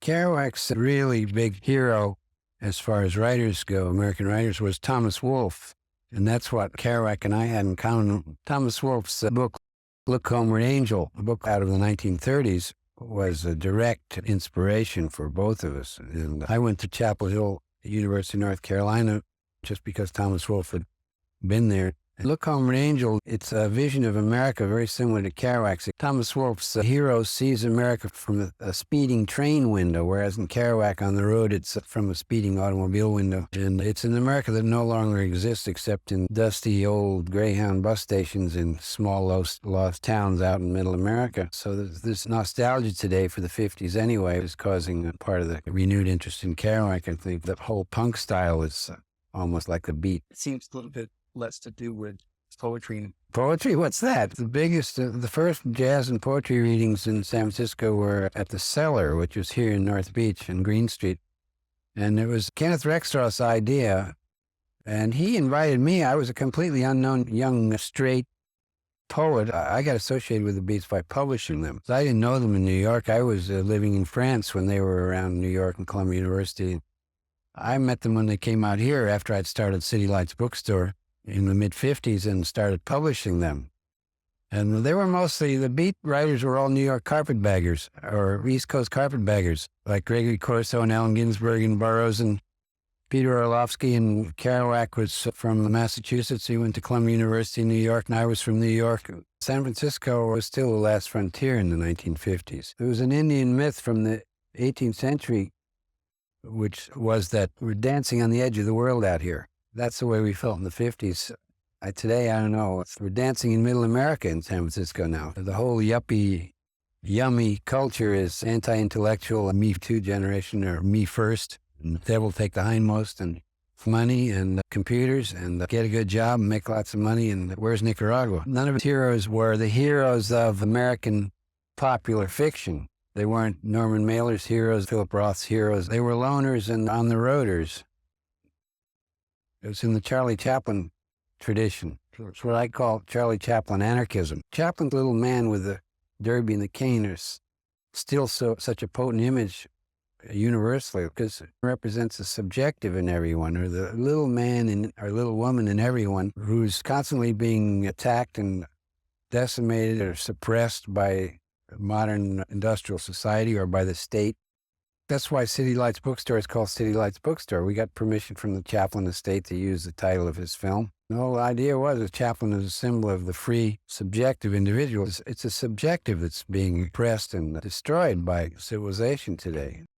Kerouac's really big hero, as far as writers go, American writers, was Thomas Wolfe. And that's what Kerouac and I had in common. Thomas Wolfe's book, Look Homeward Angel, a book out of the 1930s, was a direct inspiration for both of us. And I went to Chapel Hill, University of North Carolina, just because Thomas Wolfe had been there. Look Homeward Angel, it's a vision of America very similar to Kerouac's. Thomas Wolfe's hero sees America from a speeding train window, whereas in Kerouac on the road, it's from a speeding automobile window. And it's an America that no longer exists except in dusty old Greyhound bus stations in small lost towns out in middle America. So this nostalgia today for the 50s anyway is causing part of the renewed interest in Kerouac. I think the whole punk style is almost like a beat. It seems a little bit less to do with poetry. Poetry? What's that? The biggest, the first jazz and poetry readings in San Francisco were at the Cellar, which was here in North Beach and Green Street. And it was Kenneth Rexroth's idea. And he invited me. I was a completely unknown young straight poet. I got associated with the Beats by publishing them. I didn't know them in New York. I was living in France when they were around New York and Columbia University. I met them when they came out here after I'd started City Lights Bookstore in the mid-50s and started publishing them. And they were mostly, the beat writers were all New York carpetbaggers or East Coast carpetbaggers, like Gregory Corso and Allen Ginsberg and Burroughs and Peter Orlovsky. And Kerouac was from Massachusetts. He went to Columbia University in New York, and I was from New York. San Francisco was still the last frontier in the 1950s. There was an Indian myth from the 18th century, which was that we're dancing on the edge of the world out here. That's the way we felt in the 50s. Today, I don't know. We're dancing in middle America in San Francisco now. The whole yuppie, yummy culture is anti-intellectual, me too generation, or me first. And they will take the hindmost, and money and computers and get a good job and make lots of money. And where's Nicaragua? None of his heroes were the heroes of American popular fiction. They weren't Norman Mailer's heroes, Philip Roth's heroes. They were loners and on-the-roaders. It was in the Charlie Chaplin tradition. It's what I call Charlie Chaplin anarchism. Chaplin's little man with the derby and the cane is still such a potent image universally because it represents the subjective in everyone, or the little man or little woman in everyone who's constantly being attacked and decimated or suppressed by modern industrial society or by the state. That's why City Lights Bookstore is called City Lights Bookstore. We got permission from the Chaplin estate to use the title of his film. The whole idea was that Chaplin is a symbol of the free, subjective individual. It's a subjective that's being oppressed and destroyed by civilization today.